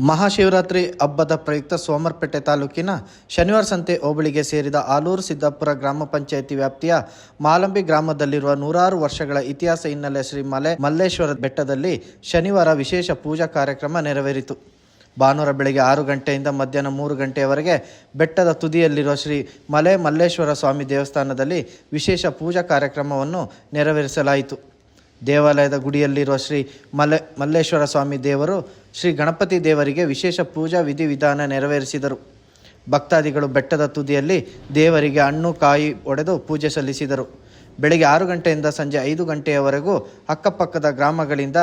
ಮಹಾಶಿವರಾತ್ರಿ ಹಬ್ಬದ ಪ್ರಯುಕ್ತ ಸೋಮವಾರಪೇಟೆ ತಾಲೂಕಿನ ಶನಿವಾರ ಸಂತೆ ಹೋಬಳಿಗೆ ಸೇರಿದ ಆಲೂರು ಸಿದ್ದಾಪುರ ಗ್ರಾಮ ಪಂಚಾಯಿತಿ ವ್ಯಾಪ್ತಿಯ ಮಾಲಂಬಿ ಗ್ರಾಮದಲ್ಲಿರುವ ನೂರಾರು ವರ್ಷಗಳ ಇತಿಹಾಸ ಹಿನ್ನೆಲೆ ಶ್ರೀ ಮಲ್ಲೇಶ್ವರ ಬೆಟ್ಟದಲ್ಲಿ ಶನಿವಾರ ವಿಶೇಷ ಪೂಜಾ ಕಾರ್ಯಕ್ರಮ ನೆರವೇರಿತು. ಭಾನುವಾರ ಬೆಳಗ್ಗೆ 6 ಗಂಟೆಯಿಂದ ಮಧ್ಯಾಹ್ನ 3 ಗಂಟೆಯವರೆಗೆ ಬೆಟ್ಟದ ತುದಿಯಲ್ಲಿರುವ ಶ್ರೀ ಮಲ್ಲೇಶ್ವರ ಸ್ವಾಮಿ ದೇವಸ್ಥಾನದಲ್ಲಿ ವಿಶೇಷ ಪೂಜಾ ಕಾರ್ಯಕ್ರಮವನ್ನು ನೆರವೇರಿಸಲಾಯಿತು. ದೇವಾಲಯದ ಗುಡಿಯಲ್ಲಿರುವ ಶ್ರೀ ಮಲ್ಲೇಶ್ವರ ಸ್ವಾಮಿ ದೇವರು ಶ್ರೀ ಗಣಪತಿ ದೇವರಿಗೆ ವಿಶೇಷ ಪೂಜಾ ವಿಧಿವಿಧಾನ ನೆರವೇರಿಸಿದರು. ಭಕ್ತಾದಿಗಳು ಬೆಟ್ಟದ ತುದಿಯಲ್ಲಿ ದೇವರಿಗೆ ಹಣ್ಣು ಕಾಯಿ ಒಡೆದು ಪೂಜೆ ಸಲ್ಲಿಸಿದರು. ಬೆಳಗ್ಗೆ 6 ಗಂಟೆಯಿಂದ ಸಂಜೆ 5 ಗಂಟೆಯವರೆಗೂ ಅಕ್ಕಪಕ್ಕದ ಗ್ರಾಮಗಳಿಂದ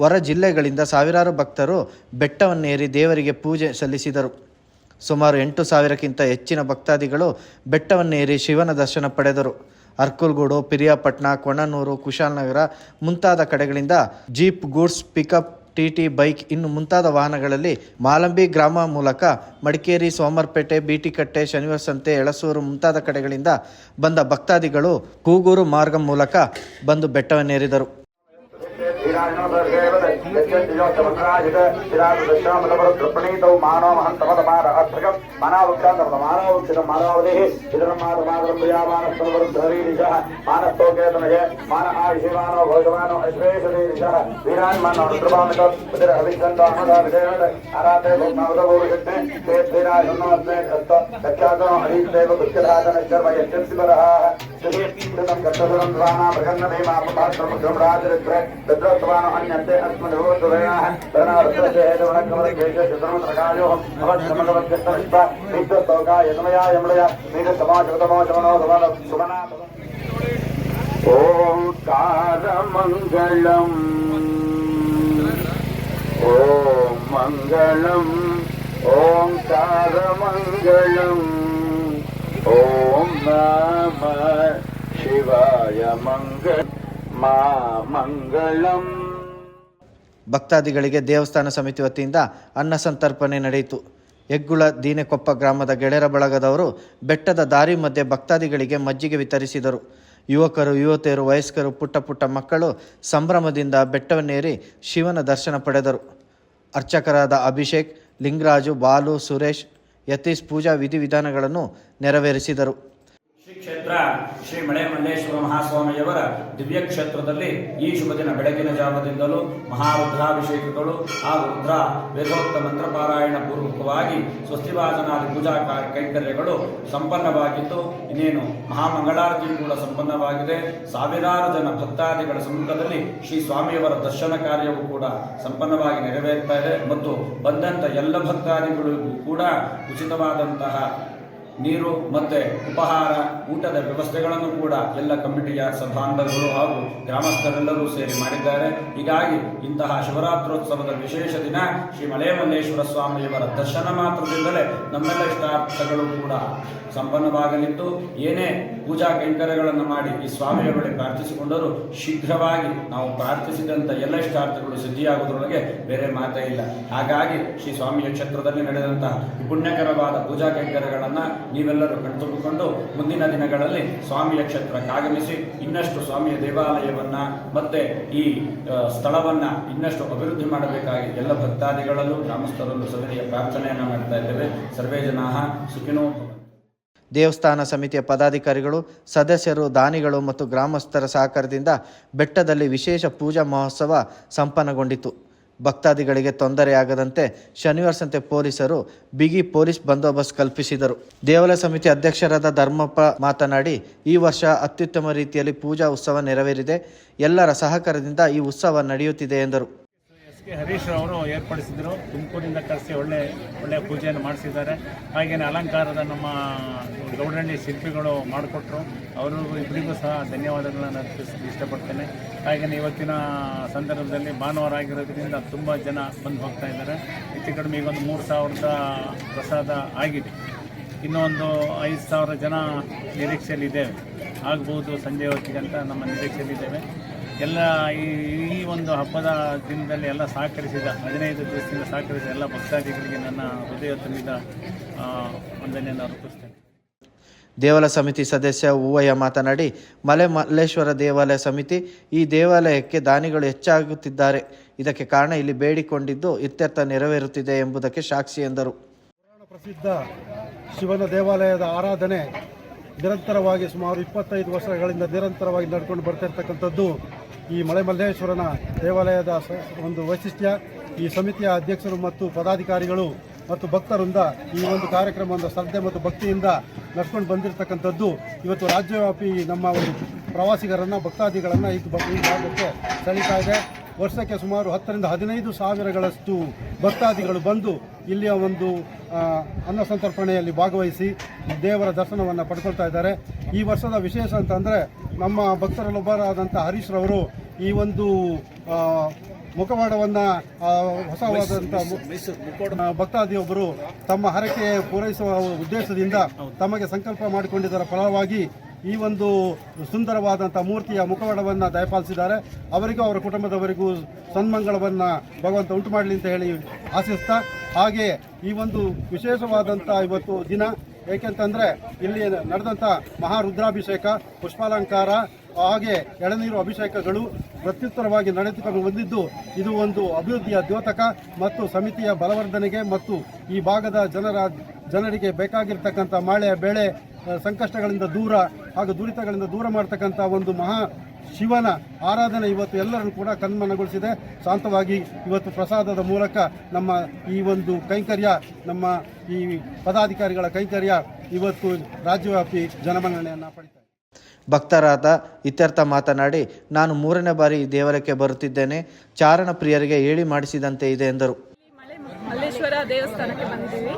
ಹೊರ ಜಿಲ್ಲೆಗಳಿಂದ ಸಾವಿರಾರು ಭಕ್ತರು ಬೆಟ್ಟವನ್ನೇರಿ ದೇವರಿಗೆ ಪೂಜೆ ಸಲ್ಲಿಸಿದರು. ಸುಮಾರು 8,000ಕ್ಕಿಂತ ಹೆಚ್ಚಿನ ಭಕ್ತಾದಿಗಳು ಬೆಟ್ಟವನ್ನೇರಿ ಶಿವನ ದರ್ಶನ ಪಡೆದರು. ಅರ್ಕಲ್ಗೂಡು, ಪಿರಿಯಾಪಟ್ಟಣ, ಕೊಣನೂರು, ಕುಶಾಲನಗರ ಮುಂತಾದ ಕಡೆಗಳಿಂದ jeep, goods, pickup, TT, bike ಇನ್ನು ಮುಂತಾದ ವಾಹನಗಳಲ್ಲಿ ಮಾಲಂಬಿ ಗ್ರಾಮ ಮೂಲಕ ಮಡಿಕೇರಿ, ಸೋಮವಾರಪೇಟೆ, ಬೀಟಿಕಟ್ಟೆ, ಶನಿವಾರ ಸಂತೆ, ಎಳಸೂರು ಮುಂತಾದ ಕಡೆಗಳಿಂದ ಬಂದ ಭಕ್ತಾದಿಗಳು ಕೂಗೂರು ಮಾರ್ಗ ಮೂಲಕ ಬಂದು ಬೆಟ್ಟವನ್ನೇರಿದರು. अन्यन्ते अस्मद्भूतवेणः प्रणवर्तते हेतुवनकमलकेश चित्रमत्रकायो अवश्यमगवत्यस्तविश्व नित्यस्तोकाय यतमया यमलया नीतसमाजगतमो शमनो सुमना ओंकारमङ्गलम् ओम मङ्गलम् ओंकारमङ्गलम् ओम नमः शिवाय ಮಂಗಳಂ. ಭಕ್ತಾದಿಗಳಿಗೆ ದೇವಸ್ಥಾನ ಸಮಿತಿ ವತಿಯಿಂದ ಅನ್ನ ಸಂತರ್ಪಣೆ ನಡೆಯಿತು. ಹೆಗ್ಗುಳ ದೀನೆಕೊಪ್ಪ ಗ್ರಾಮದ ಗೆಳೆಯರ ಬಳಗದವರು ಬೆಟ್ಟದ ದಾರಿ ಮಧ್ಯೆ ಭಕ್ತಾದಿಗಳಿಗೆ ಮಜ್ಜಿಗೆ ವಿತರಿಸಿದರು. ಯುವಕರು, ಯುವತಿಯರು, ವಯಸ್ಕರು, ಪುಟ್ಟ ಮಕ್ಕಳು ಸಂಭ್ರಮದಿಂದ ಬೆಟ್ಟವನ್ನೇರಿ ಶಿವನ ದರ್ಶನ ಪಡೆದರು. ಅರ್ಚಕರಾದ ಅಭಿಷೇಕ್, ಲಿಂಗರಾಜು, ಬಾಲು, ಸುರೇಶ್, ಯತೀಶ್ ಪೂಜಾ ವಿಧಿವಿಧಾನಗಳನ್ನು ನೆರವೇರಿಸಿದರು. ಶ್ರೀ ಕ್ಷೇತ್ರ ಶ್ರೀ ಮಲ್ಲೇಶ್ವರ ಮಹಾಸ್ವಾಮಿಯವರ ದಿವ್ಯ ಕ್ಷೇತ್ರದಲ್ಲಿ ಈ ಶುಭ ದಿನ ಬೆಳಗಿನ ಜಾವದಿಂದಲೂ ಮಹಾರುದ್ರಾಭಿಷೇಕಗಳು ಹಾಗೂ ರುದ್ರ ವೇದೋಕ್ತ ಮಂತ್ರಪಾರಾಯಣ ಪೂರ್ವಕವಾಗಿ ಸ್ವಸ್ತಿವಾಚನಾದಿ ಪೂಜಾ ಕೈಂಕರ್ಯಗಳು ಸಂಪನ್ನವಾಗಿದ್ದು, ಇನ್ನೇನು ಮಹಾಮಂಗಳಾರತಿ ಕೂಡ ಸಂಪನ್ನವಾಗಿದೆ. ಸಾವಿರಾರು ಜನ ಭಕ್ತಾದಿಗಳ ಸಮ್ಮುಖದಲ್ಲಿ ಶ್ರೀ ಸ್ವಾಮಿಯವರ ದರ್ಶನ ಕಾರ್ಯವೂ ಕೂಡ ಸಂಪನ್ನವಾಗಿ ನೆರವೇರ್ತಾ ಇದೆ. ಮತ್ತು ಬಂದಂಥ ಎಲ್ಲ ಭಕ್ತಾದಿಗಳಿಗೂ ಕೂಡ ಉಚಿತವಾದಂತಹ ನೀರು ಮತ್ತು ಉಪಹಾರ, ಊಟದ ವ್ಯವಸ್ಥೆಗಳನ್ನು ಕೂಡ ಎಲ್ಲ ಕಮಿಟಿಯ ಸಭಾಂಧಗಳು ಹಾಗೂ ಗ್ರಾಮಸ್ಥರೆಲ್ಲರೂ ಸೇರಿ ಮಾಡಿದ್ದಾರೆ. ಹೀಗಾಗಿ ಇಂತಹ ಶಿವರಾತ್ರೋತ್ಸವದ ವಿಶೇಷ ದಿನ ಶ್ರೀ ಮಲ್ಲೇಶ್ವರ ಸ್ವಾಮಿಯವರ ದರ್ಶನ ಮಾತ್ರದಿಂದಲೇ ನಮ್ಮೆಲ್ಲ ಇಷ್ಟಾರ್ಥಗಳು ಕೂಡ ಸಂಪನ್ನವಾಗಲಿದ್ದು, ಏನೇ ಪೂಜಾ ಕೈಂಕರ್ಯಗಳನ್ನು ಮಾಡಿ ಈ ಸ್ವಾಮಿಯ ಬಳಿ ಪ್ರಾರ್ಥಿಸಿಕೊಂಡರೂ ಶೀಘ್ರವಾಗಿ ನಾವು ಪ್ರಾರ್ಥಿಸಿದಂಥ ಎಲ್ಲ ಇಷ್ಟಾರ್ಥಗಳು ಸಿದ್ಧಿಯಾಗುವುದರೊಳಗೆ ಬೇರೆ ಮಾತೇ ಇಲ್ಲ. ಹಾಗಾಗಿ ಶ್ರೀ ಸ್ವಾಮಿಯ ಕ್ಷೇತ್ರದಲ್ಲಿ ನಡೆದಂತಹ ಪುಣ್ಯಕರವಾದ ಪೂಜಾ ಕೈಂಕರ್ಯಗಳನ್ನು ನೀವೆಲ್ಲರೂ ಕಣ್ತುಂಬಿಕೊಂಡು ಮುಂದಿನ ದಿನಗಳಲ್ಲಿ ಸ್ವಾಮಿಯ ಕ್ಷೇತ್ರಕ್ಕಾಗಮಿಸಿ ಇನ್ನಷ್ಟು ಸ್ವಾಮಿಯ ದೇವಾಲಯವನ್ನ ಮತ್ತೆ ಈ ಸ್ಥಳವನ್ನ ಇನ್ನಷ್ಟು ಅಭಿವೃದ್ಧಿ ಮಾಡಬೇಕಾಗಿ ಎಲ್ಲ ಭಕ್ತಾದಿಗಳಲ್ಲೂ ಗ್ರಾಮಸ್ಥರಲ್ಲೂ ಸವಿನಯ ಪ್ರಾರ್ಥನೆಯನ್ನು ಮಾಡ್ತಾ ಇದ್ದೇವೆ. ಸರ್ವೇ ಜನಾಃ ಸುಖಿನೋ. ದೇವಸ್ಥಾನ ಸಮಿತಿಯ ಪದಾಧಿಕಾರಿಗಳು, ಸದಸ್ಯರು, ದಾನಿಗಳು ಮತ್ತು ಗ್ರಾಮಸ್ಥರ ಸಹಕಾರದಿಂದ ಬೆಟ್ಟದಲ್ಲಿ ವಿಶೇಷ ಪೂಜಾ ಮಹೋತ್ಸವ ಸಂಪನ್ನಗೊಂಡಿತು. ಭಕ್ತಾದಿಗಳಿಗೆ ತೊಂದರೆಯಾಗದಂತೆ ಶನಿವಾರ ಸಂತೆ ಪೊಲೀಸರು ಬಿಗಿ ಪೊಲೀಸ್ ಬಂದೋಬಸ್ತ್ ಕಲ್ಪಿಸಿದರು. ದೇವಾಲಯ ಸಮಿತಿ ಅಧ್ಯಕ್ಷರಾದ ಧರ್ಮಪ್ಪ ಮಾತನಾಡಿ, ಈ ವರ್ಷ ಅತ್ಯುತ್ತಮ ರೀತಿಯಲ್ಲಿ ಪೂಜಾ ಉತ್ಸವ ನೆರವೇರಿದೆ. ಎಲ್ಲರ ಸಹಕಾರದಿಂದ ಈ ಉತ್ಸವ ನಡೆಯುತ್ತಿದೆ ಎಂದರು. ಕೆ ಹರೀಶ್ ಅವರು ಏರ್ಪಡಿಸಿದರು. ತುಮಕೂರಿಂದ ಕರೆಸಿ ಒಳ್ಳೆಯ ಪೂಜೆಯನ್ನು ಮಾಡಿಸಿದ್ದಾರೆ. ಹಾಗೆಯೇ ಅಲಂಕಾರದ ನಮ್ಮ ಗೌಡರಳ್ಳಿ ಶಿಲ್ಪಿಗಳು ಮಾಡಿಕೊಟ್ರು. ಅವರು ಇಬ್ಬರಿಗೂ ಸಹ ಧನ್ಯವಾದಗಳನ್ನು ಅರ್ಪಿಸಲು ಇಷ್ಟಪಡ್ತೇನೆ. ಹಾಗೆಯೇ ಇವತ್ತಿನ ಸಂದರ್ಭದಲ್ಲಿ ಭಾನುವಾರ ಆಗಿರೋದ್ರಿಂದ ತುಂಬ ಜನ ಬಂದು ಹೋಗ್ತಾ ಇದ್ದಾರೆ. ಹೆಚ್ಚು ಕಡಿಮೆ ಈಗ ಒಂದು 3,000 ಪ್ರಸಾದ ಆಗಿದೆ. ಇನ್ನೊಂದು 5,000 ಜನ ನಿರೀಕ್ಷೆಯಲ್ಲಿದ್ದೇವೆ. ಆಗ್ಬೋದು ಸಂಜೆ ಹೊತ್ತಿಗೆ ಅಂತ ನಮ್ಮ ನಿರೀಕ್ಷೆಯಲ್ಲಿದ್ದೇವೆ. ಎಲ್ಲ ಈ ಒಂದು ಹಬ್ಬದ ದಿನದಲ್ಲಿ ಎಲ್ಲ ಸಹಕರಿಸಿದ 15 ದಿವಸದಿಂದ ಸಹಕರಿಸಿದ ಎಲ್ಲ ಭಕ್ತಾದಿಗಳಿಗೆ ನನ್ನ ಹೃದಯ ತುಂಬಿದ ವಂದನೆಯನ್ನು ಅರ್ಪಿಸ್ತೇನೆ. ದೇವಾಲಯ ಸಮಿತಿ ಸದಸ್ಯ ಹೂವಯ್ಯ ಮಾತನಾಡಿ, ಮಲ್ಲೇಶ್ವರ ದೇವಾಲಯ ಸಮಿತಿ ಈ ದೇವಾಲಯಕ್ಕೆ ದಾನಿಗಳು ಹೆಚ್ಚಾಗುತ್ತಿದ್ದಾರೆ. ಇದಕ್ಕೆ ಕಾರಣ ಇಲ್ಲಿ ಬೇಡಿಕೊಂಡಿದ್ದು ಇತ್ಯರ್ಥ ನೆರವೇರುತ್ತಿದೆ ಎಂಬುದಕ್ಕೆ ಸಾಕ್ಷಿ ಎಂದರು. ಪ್ರಸಿದ್ಧ ಶಿವನ ದೇವಾಲಯದ ಆರಾಧನೆ ನಿರಂತರವಾಗಿ ಸುಮಾರು 25 ವರ್ಷಗಳಿಂದ ನಿರಂತರವಾಗಿ ನಡ್ಕೊಂಡು ಬರ್ತಿರ್ತಕ್ಕಂಥದ್ದು ಈ ಮಲೆಮಲ್ಲೇಶ್ವರನ ದೇವಾಲಯದ ಒಂದು ವೈಶಿಷ್ಟ್ಯ. ಈ ಸಮಿತಿಯ ಅಧ್ಯಕ್ಷರು ಮತ್ತು ಪದಾಧಿಕಾರಿಗಳು ಮತ್ತು ಭಕ್ತರಿಂದ ಈ ಒಂದು ಕಾರ್ಯಕ್ರಮವನ್ನು ಶ್ರದ್ಧೆ ಮತ್ತು ಭಕ್ತಿಯಿಂದ ನಡ್ಕೊಂಡು ಬಂದಿರತಕ್ಕಂಥದ್ದು ಇವತ್ತು ರಾಜ್ಯವ್ಯಾಪಿ ನಮ್ಮ ಒಂದು ಪ್ರವಾಸಿಗರನ್ನು ಭಕ್ತಾದಿಗಳನ್ನು ಈ ಭಾಗಕ್ಕೆ ಸೆಳೀತಾ ಇದೆ. ವರ್ಷಕ್ಕೆ ಸುಮಾರು 10ರಿಂದ 15 ಸಾವಿರಗಳಷ್ಟು ಭಕ್ತಾದಿಗಳು ಬಂದು ಇಲ್ಲಿಯ ಒಂದು ಅನ್ನ ಸಂತರ್ಪಣೆಯಲ್ಲಿ ಭಾಗವಹಿಸಿ ದೇವರ ದರ್ಶನವನ್ನು ಪಡ್ಕೊಳ್ತಾ ಇದ್ದಾರೆ. ಈ ವರ್ಷದ ವಿಶೇಷ ಅಂತಂದರೆ ನಮ್ಮ ಭಕ್ತರಲ್ಲೊಬ್ಬರಾದಂಥ ಹರೀಶ್ ರವರು ಈ ಒಂದು ಮುಖವಾಡವನ್ನು ಹೊಸವಾದಂಥ ಭಕ್ತಾದಿಯೊಬ್ಬರು ತಮ್ಮ ಹರಕೆ ಪೂರೈಸುವ ಉದ್ದೇಶದಿಂದ ತಮಗೆ ಸಂಕಲ್ಪ ಮಾಡಿಕೊಂಡಿದ್ದರ ಫಲವಾಗಿ ಈ ಒಂದು ಸುಂದರವಾದಂಥ ಮೂರ್ತಿಯ ಮುಖವಾಡವನ್ನು ದಯಪಾಲಿಸಿದ್ದಾರೆ. ಅವರಿಗೂ ಅವರ ಕುಟುಂಬದವರಿಗೂ ಸನ್ಮಂಗಳವನ್ನು ಭಗವಂತ ಉಂಟು ಮಾಡಲಿ ಅಂತ ಹೇಳಿ ಆಶಿಸ್ತಾ, ಹಾಗೆ ಈ ಒಂದು ವಿಶೇಷವಾದಂಥ ಇವತ್ತು ದಿನ ಏಕೆಂತಂದರೆ ಇಲ್ಲಿ ನಡೆದಂಥ ಮಹಾರುದ್ರಾಭಿಷೇಕ, ಪುಷ್ಪಾಲಂಕಾರ ಹಾಗೆ ಎಳನೀರು ಅಭಿಷೇಕಗಳು ಪ್ರತ್ಯುತ್ತರವಾಗಿ ನಡೆದುಕೊಂಡು ಬಂದಿದ್ದು ಇದು ಒಂದು ಅಭಿವೃದ್ಧಿಯ ದ್ಯೋತಕ ಮತ್ತು ಸಮಿತಿಯ ಬಲವರ್ಧನೆಗೆ ಮತ್ತು ಈ ಭಾಗದ ಜನರಿಗೆ ಬೇಕಾಗಿರ್ತಕ್ಕಂಥ ಮಳೆ ಬೆಳೆ ಸಂಕಷ್ಟಗಳಿಂದ ದೂರ ಹಾಗೂ ದುರಿತಗಳಿಂದ ದೂರ ಮಾಡ್ತಕ್ಕಂಥ ಒಂದು ಮಹಾ ಶಿವನ ಆರಾಧನೆ ಇವತ್ತು ಎಲ್ಲರನ್ನು ಕೂಡ ಕಣ್ಮನಗೊಳಿಸಿದೆ. ಶಾಂತವಾಗಿ ಇವತ್ತು ಪ್ರಸಾದದ ಮೂಲಕ ನಮ್ಮ ಈ ಒಂದು ಕೈಂಕರ್ಯ, ನಮ್ಮ ಈ ಪದಾಧಿಕಾರಿಗಳ ಕೈಂಕರ್ಯ ಇವತ್ತು ರಾಜ್ಯವ್ಯಾಪಿ ಜನಮನ್ನಣೆಯನ್ನು ಪಡಿತಾರೆ. ಭಕ್ತರಾದ ಇತ್ಯರ್ಥ ಮಾತನಾಡಿ, ನಾನು 3ನೇ ಬಾರಿ ಈ ದೇವಾಲಯಕ್ಕೆ ಬರುತ್ತಿದ್ದೇನೆ. ಚಾರಣ ಪ್ರಿಯರಿಗೆ ಹೇಳಿ ಮಾಡಿಸಿದಂತೆ ಇದೆ ಎಂದರು. ಮಲ್ಲೇಶ್ವರ ದೇವಸ್ಥಾನಕ್ಕೆ ಬಂದಿದ್ದೀವಿ.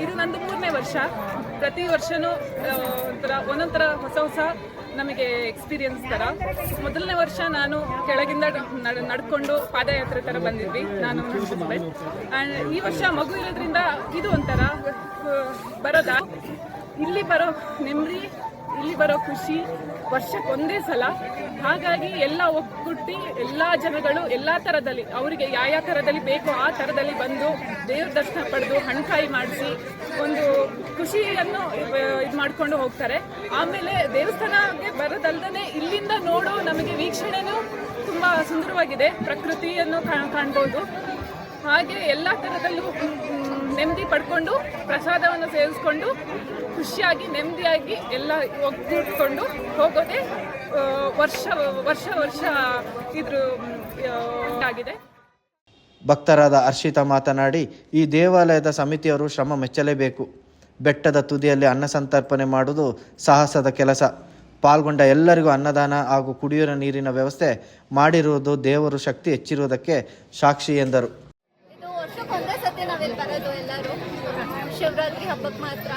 ಇದು ನಂದು 3ನೇ ವರ್ಷ. ಪ್ರತಿ ವರ್ಷವೂ ಒಂದೊಂಥರ ಹೊಸ ನಮಗೆ ಎಕ್ಸ್ಪೀರಿಯನ್ಸ್ ಥರ. ಮೊದಲನೇ ವರ್ಷ ನಾನು ಕೆಳಗಿಂದ ನಡ್ಕೊಂಡು ಪಾದಯಾತ್ರೆ ಥರ ಬಂದಿದ್ವಿ, ನಾನು ಆ್ಯಂಡ್ ಈ ವರ್ಷ ಮಗು ಇರೋದ್ರಿಂದ ಇದು ಒಂಥರ ಬರೋದ ಇಲ್ಲಿ ಬರೋ ನೆಮ್ಮದಿ, ಇಲ್ಲಿ ಬರೋ ಖುಷಿ ವರ್ಷಕ್ಕೊಂದೇ ಸಲ. ಹಾಗಾಗಿ ಎಲ್ಲ ಒಕ್ಕೂಟಿ ಎಲ್ಲ ಜನಗಳು ಎಲ್ಲ ಥರದಲ್ಲಿ ಅವರಿಗೆ ಯಾವ ಥರದಲ್ಲಿ ಬೇಕೋ ಆ ಥರದಲ್ಲಿ ಬಂದು ದೇವ್ರ ದರ್ಶನ ಪಡೆದು ಹಣ್ಕಾಯಿ ಮಾಡಿಸಿ ಒಂದು ಖುಷಿಯನ್ನು ಇದು ಮಾಡಿಕೊಂಡು ಹೋಗ್ತಾರೆ. ಆಮೇಲೆ ದೇವಸ್ಥಾನಕ್ಕೆ ಬರೋದಲ್ದೇ ಇಲ್ಲಿಂದ ನೋಡೋ ನಮಗೆ ವೀಕ್ಷಣೆನೂ ತುಂಬ ಸುಂದರವಾಗಿದೆ. ಪ್ರಕೃತಿಯನ್ನು ಕಾಣ್ಬೋದು. ಹಾಗೆ ಎಲ್ಲ ಥರದಲ್ಲೂ ನೆಮ್ಮದಿ ಪಡ್ಕೊಂಡು ಪ್ರಸಾದವನ್ನು ಸೇವಿಸ್ಕೊಂಡು ಖುಷಿಯಾಗಿ ನೆಮ್ಮದಿಯಾಗಿ ಎಲ್ಲ ಒಗ್ಗೂಡಿಕೊಂಡು ಹೋಗೋದೇ ವರ್ಷ ಇದ್ರ ಆಗಿದೆ. ಭಕ್ತರಾದ ಹರ್ಷಿತಾ ಮಾತನಾಡಿ, ಈ ದೇವಾಲಯದ ಸಮಿತಿಯವರು ಶ್ರಮ ಮೆಚ್ಚಲೇಬೇಕು. ಬೆಟ್ಟದ ತುದಿಯಲ್ಲಿ ಅನ್ನ ಸಂತರ್ಪಣೆ ಮಾಡುವುದು ಸಾಹಸದ ಕೆಲಸ. ಪಾಲ್ಗೊಂಡ ಎಲ್ಲರಿಗೂ ಅನ್ನದಾನ ಹಾಗೂ ಕುಡಿಯುವ ನೀರಿನ ವ್ಯವಸ್ಥೆ ಮಾಡಿರುವುದು ದೇವರು ಶಕ್ತಿ ಹೆಚ್ಚಿರುವುದಕ್ಕೆ ಸಾಕ್ಷಿ ಎಂದರು. ವರ್ಷಕ್ಕೊಂದೇ ಸತಿ ನಾವಿಲ್ಲಿ ಬರೋದು ಎಲ್ಲರೂ ಶಿವರಾತ್ರಿ ಹಬ್ಬಕ್ಕೆ ಮಾತ್ರ.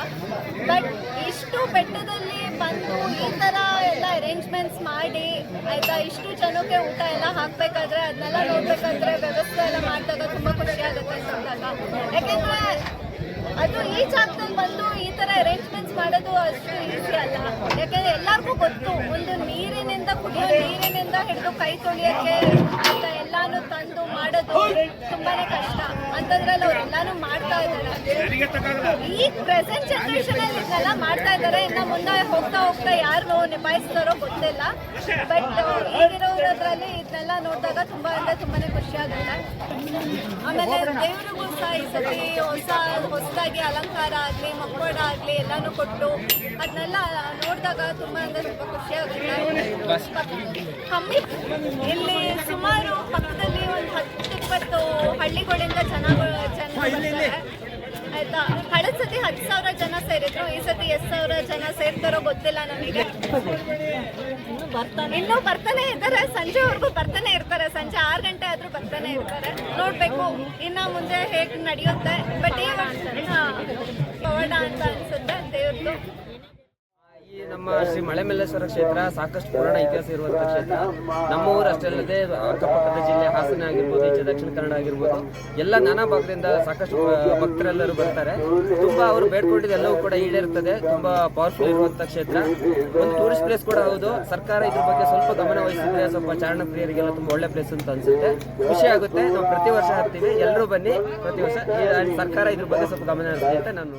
ಬಟ್ ಇಷ್ಟು ಬೆಟ್ಟದಲ್ಲಿ ಬಂದು ಈ ಥರ ಎಲ್ಲ ಅರೇಂಜ್ಮೆಂಟ್ಸ್ ಮಾಡಿ ಆಯಿತಾ, ಇಷ್ಟು ಜನಕ್ಕೆ ಊಟ ಎಲ್ಲ ಹಾಕಬೇಕಾದ್ರೆ ಅದನ್ನೆಲ್ಲ ನೋಡಬೇಕಾದ್ರೆ ವ್ಯವಸ್ಥೆ ಎಲ್ಲ ಮಾಡಿದಾಗ ತುಂಬ ಖುಷಿ ಆಗುತ್ತೆ ಅಂದಾಗ. ಯಾಕೆಂದರೆ ಅದು ಈ ಜಾಗದಲ್ಲಿ ಬಂದು ಈ ಥರ ಅರೇಂಜ್ಮೆಂಟ್ಸ್ ಮಾಡೋದು ಅಷ್ಟು ಈಸಿ ಅಲ್ಲ. ಯಾಕೆಂದರೆ ಎಲ್ಲರಿಗೂ ಗೊತ್ತು, ಒಂದು ನೀರಿನಿಂದ ಕುಡಿಯೋ ನೀರಿನಿಂದ ಹಿಡಿದು ಕೈ ತೊಳಿಯೋಕ್ಕೆ ಅಂತ ಎಲ್ಲಾನು ತಂದು ಮಾಡೋದು ತುಂಬಾ ಕಷ್ಟ. ಅಂಥದ್ರಲ್ಲಿ ಅವರೆಲ್ಲಾನು ಮಾಡ್ತಾ ಇದ್ದಾರೆ. ಈ ಪ್ರೆಸೆಂಟ್ ಜನರೇಷನಲ್ಲಿ ಇದನ್ನೆಲ್ಲ ಮಾಡ್ತಾ ಇದ್ದಾರೆ. ಇನ್ನು ಮುಂದೆ ಹೋಗ್ತಾ ಯಾರು ನಿಭಾಯಿಸ್ತಾರೋ ಗೊತ್ತಿಲ್ಲ. ಬಟ್ ಈಗಿರೋದ್ರಲ್ಲಿ ಇದನ್ನೆಲ್ಲ ನೋಡಿದಾಗ ತುಂಬ ಅಂದರೆ ತುಂಬಾ ಖುಷಿ ಆಗುತ್ತೆ. ಆಮೇಲೆ ದೇವರಿಗೂ ಸಹ ಈ ಸತಿ ಹೊಸದಾಗಿ ಅಲಂಕಾರ ಆಗಲಿ ಮಕ್ಕಳ ಆಗಲಿ ಎಲ್ಲಾನು ಕೊಟ್ಟು ಅದನ್ನೆಲ್ಲ ನೋಡಿದಾಗ ತುಂಬ ಅಂದರೆ ತುಂಬ ಖುಷಿ ಆಗುತ್ತೆ. ಕಮ್ಮಿ ಇಲ್ಲಿ ಸುಮಾರು ಪಕ್ಕದಲ್ಲಿ ಒಂದು 10-20 ಹಳ್ಳಿಗಳಿಂದ ಜನ ಆಯ್ತಾ. ಕಳೆದ ಸತಿ 10,000 ಜನ ಸೇರಿದ್ರು. ಈ ಸತಿ 10,000 ಜನ ಸೇರ್ತಾರೋ ಗೊತ್ತಿಲ್ಲ ನಮಗೆ. ಇನ್ನೂ ಬರ್ತಾನೆ ಇದ್ದಾರೆ, ಸಂಜೆವರೆಗೂ ಬರ್ತಾನೆ ಇರ್ತಾರೆ. ಸಂಜೆ 6 ಗಂಟೆ ಆದ್ರೂ ಬರ್ತಾನೆ ಇರ್ತಾರೆ. ನೋಡ್ಬೇಕು ಇನ್ನ ಮುಂದೆ ಹೇಗೆ ನಡೆಯುತ್ತೆ. ಬಟ್ ಈ ವರ್ಷ ಪವಾಡ ಅಂತ ಅನ್ಸುತ್ತೆ ದೇವ್ರದ್ದು. ಈ ನಮ್ಮ ಶ್ರೀ ಮಲೆಮಲ್ಲೇಶ್ವರ ಕ್ಷೇತ್ರ ಸಾಕಷ್ಟು ಪುರಾಣ ಇತಿಹಾಸ ಇರುವಂತಹ ಕ್ಷೇತ್ರ. ನಮ್ಮ ಊರು ಅಷ್ಟೇ ಅಲ್ಲದೆ ಅಕ್ಕಪಕ್ಕದ ಜಿಲ್ಲೆ ಹಾಸನ ಆಗಿರ್ಬೋದು, ಈಚೆ ದಕ್ಷಿಣ ಕನ್ನಡ ಆಗಿರ್ಬೋದು, ಎಲ್ಲ ನಾನಾ ಭಾಗದಿಂದ ಸಾಕಷ್ಟು ಭಕ್ತರೆಲ್ಲರೂ ಬರ್ತಾರೆ. ತುಂಬಾ ಅವರು ಬೇಡ್ಕೊಂಡಿದ್ದು ಎಲ್ಲವೂ ಕೂಡ ಈಡೇರ್ತದೆ. ತುಂಬಾ ಪವರ್ಫುಲ್ ಇರುವಂತಹ ಕ್ಷೇತ್ರ, ಒಂದು ಟೂರಿಸ್ಟ್ ಪ್ಲೇಸ್ ಕೂಡ ಹೌದು. ಸರ್ಕಾರ ಇದ್ರ ಬಗ್ಗೆ ಸ್ವಲ್ಪ ಗಮನ ವಹಿಸಿದ್ರೆ ಸ್ವಲ್ಪ ಚಾರಣ ಪ್ರಿಯರಿಗೆಲ್ಲ ತುಂಬಾ ಒಳ್ಳೆ ಪ್ಲೇಸ್ ಅಂತ ಅನ್ಸುತ್ತೆ. ಖುಷಿ ಆಗುತ್ತೆ. ನಾವು ಪ್ರತಿ ವರ್ಷ ಹಾಕ್ತೀವಿ, ಎಲ್ಲರೂ ಬನ್ನಿ ಪ್ರತಿ ವರ್ಷ. ಸರ್ಕಾರ ಇದ್ರ ಬಗ್ಗೆ ಸ್ವಲ್ಪ ಗಮನ ಹರಿಸಲಿ ಅಂತ ನಾನು